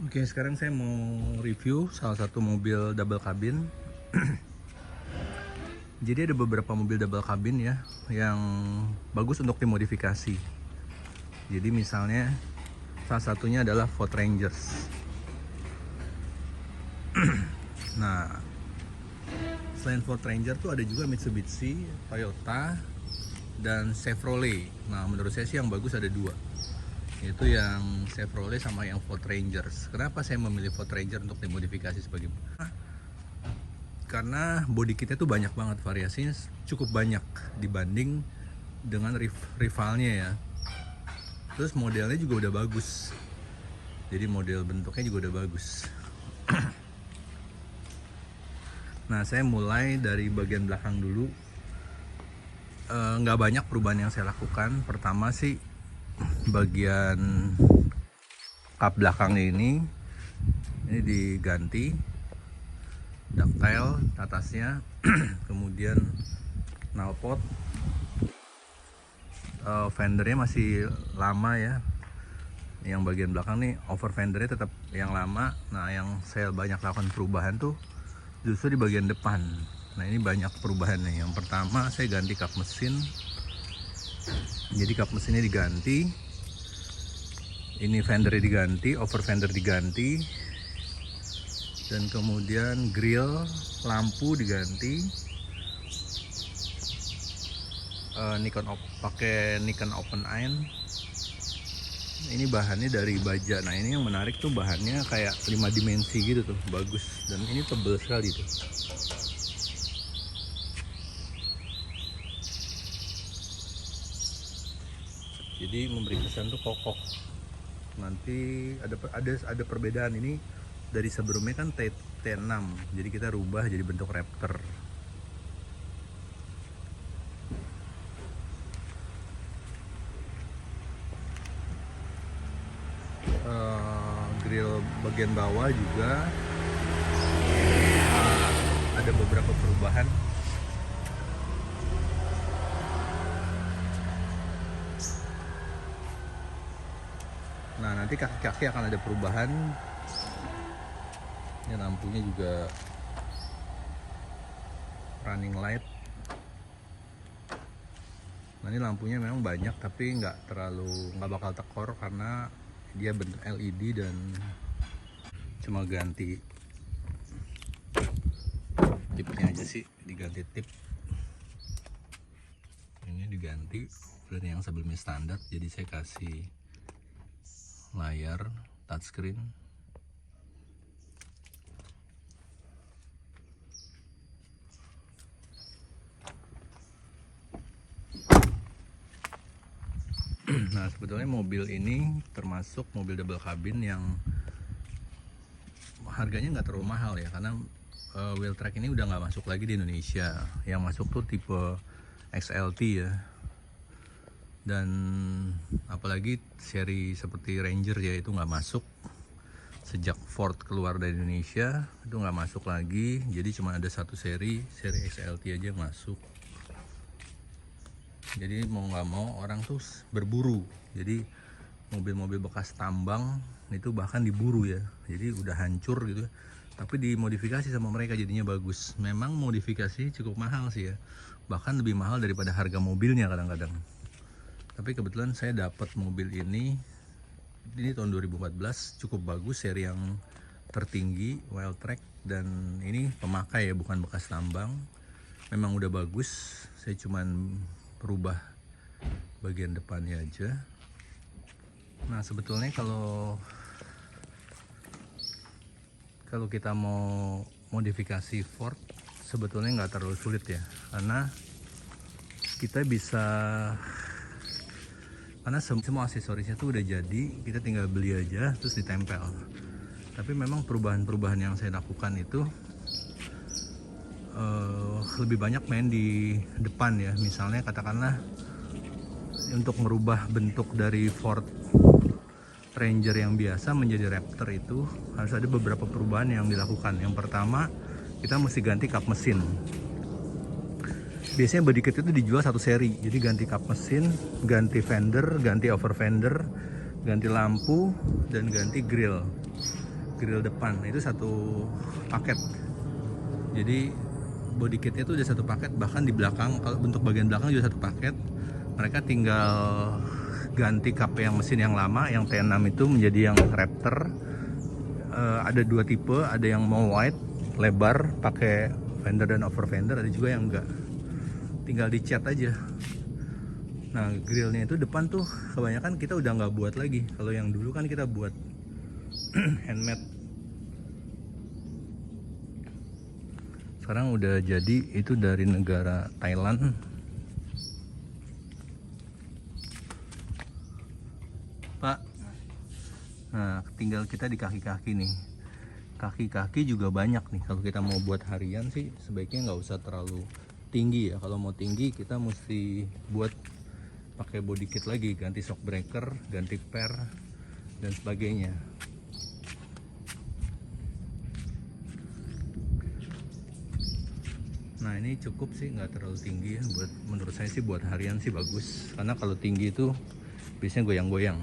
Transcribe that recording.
Oke, sekarang saya mau review salah satu mobil double cabin. Jadi ada beberapa mobil double cabin ya yang bagus untuk dimodifikasi. Jadi misalnya salah satunya adalah Ford Rangers. Nah, selain Ford Ranger tuh ada juga Mitsubishi, Toyota, dan Chevrolet. Nah, menurut saya sih yang bagus ada dua, yaitu yang Chevrolet sama yang Ford Rangers. Kenapa saya memilih Ford Ranger untuk dimodifikasi sebagai karena body kitnya tuh banyak banget, variasinya cukup banyak dibanding dengan rivalnya ya. Terus modelnya juga udah bagus, jadi model bentuknya juga udah bagus. Nah, saya mulai dari bagian belakang dulu. Nggak banyak perubahan yang saya lakukan. Pertama sih bagian kap belakang ini diganti ductile atasnya. Kemudian knalpot, fendernya masih lama ya. Yang bagian belakang nih over fendernya tetap yang lama. Nah, yang saya banyak lakukan perubahan tuh justru di bagian depan. Nah, ini banyak perubahannya. Yang pertama saya ganti kap mesin. Jadi kap mesinnya diganti, ini fendernya diganti, over fender diganti, dan kemudian grill, lampu diganti. Pakai Nikon Open Eye. Ini bahannya dari baja. Nah, ini yang menarik tuh, bahannya kayak 5 dimensi gitu tuh, bagus, dan ini tebel sekali tuh. Jadi memberi kesan tuh kokoh. Nanti ada perbedaan ini dari sebelumnya kan T6, jadi kita rubah jadi bentuk Raptor. Grill bagian bawah juga ada beberapa perubahan. Nah, nanti kaki-kaki akan ada perubahan. Ini lampunya juga running light. Nah, ini lampunya memang banyak tapi nggak bakal tekor karena dia bentuk LED, dan cuma ganti tipnya aja sih, diganti tip. Ini diganti dari yang sebelumnya standar, jadi saya kasih layar touchscreen. Nah, sebetulnya mobil ini termasuk mobil double cabin yang harganya nggak terlalu mahal ya, karena Wheeltrack ini udah nggak masuk lagi di Indonesia. Yang masuk tuh tipe XLT ya, dan apalagi seri seperti Ranger ya, itu nggak masuk. Sejak Ford keluar dari Indonesia itu nggak masuk lagi, jadi cuma ada satu seri XLT aja yang masuk. Jadi mau nggak mau orang tuh berburu. Jadi mobil-mobil bekas tambang itu bahkan diburu ya, jadi udah hancur gitu, tapi dimodifikasi sama mereka jadinya bagus. Memang modifikasi cukup mahal sih ya, bahkan lebih mahal daripada harga mobilnya kadang-kadang. Tapi kebetulan saya dapat mobil ini tahun 2014, cukup bagus, seri yang tertinggi Wheeltrack, dan ini pemakai ya, bukan bekas tambang. Memang udah bagus, saya cuman perubah bagian depannya aja. Nah, sebetulnya kalau kita mau modifikasi Ford sebetulnya nggak terlalu sulit ya, karena kita bisa, karena semua aksesorisnya tuh udah jadi, kita tinggal beli aja terus ditempel. Tapi memang perubahan-perubahan yang saya lakukan itu lebih banyak main di depan ya. Misalnya katakanlah untuk merubah bentuk dari Ford Ranger yang biasa menjadi Raptor itu harus ada beberapa perubahan yang dilakukan. Yang pertama, kita mesti ganti kap mesin. Biasanya body kit itu dijual satu seri, jadi ganti kap mesin, ganti fender, ganti over fender, ganti lampu, dan ganti grill. grill depan itu satu paket. Jadi body kitnya itu udah satu paket, bahkan di belakang kalau bentuk bagian belakang juga satu paket. Mereka tinggal ganti KP yang mesin yang lama yang T6 itu menjadi yang Raptor. Ada dua tipe, ada yang mau wide lebar pakai fender dan over fender, ada juga yang enggak, tinggal dicat aja. Nah grillnya itu depan tuh kebanyakan kita udah nggak buat lagi. Kalau yang dulu kan kita buat handmade. Sekarang udah jadi, itu dari negara Thailand. Pak, nah tinggal kita di kaki-kaki nih. Kaki-kaki juga banyak nih. Kalau kita mau buat harian sih sebaiknya nggak usah terlalu tinggi ya. Kalau mau tinggi kita mesti buat pakai body kit lagi, ganti shock breaker, ganti per dan sebagainya. Nah ini cukup sih, nggak terlalu tinggi ya. Menurut saya sih buat harian sih bagus, karena kalau tinggi itu biasanya goyang-goyang.